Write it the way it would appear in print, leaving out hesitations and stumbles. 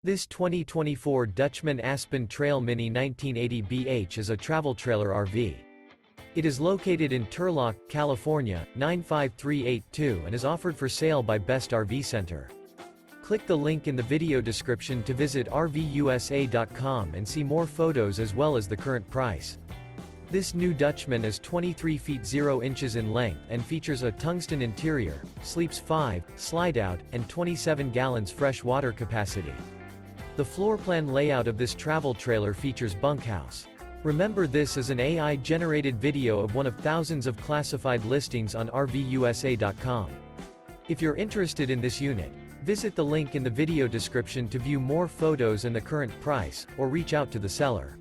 This 2024 Dutchmen Aspen Trail Mini 1980BH is a travel trailer RV. It is located in Turlock, California, 95382 and is offered for sale by Best RV Center. Click the link in the video description to visit RVUSA.com and see more photos as well as the current price. This new Dutchman is 23 feet 0 inches in length and features a tungsten interior, sleeps 5, slide-out, and 27 gallons fresh water capacity. The floor plan layout of this travel trailer features bunkhouse. Remember, this is an AI-generated video of one of thousands of classified listings on RVUSA.com. If you're interested in this unit, visit the link in the video description to view more photos and the current price, or reach out to the seller.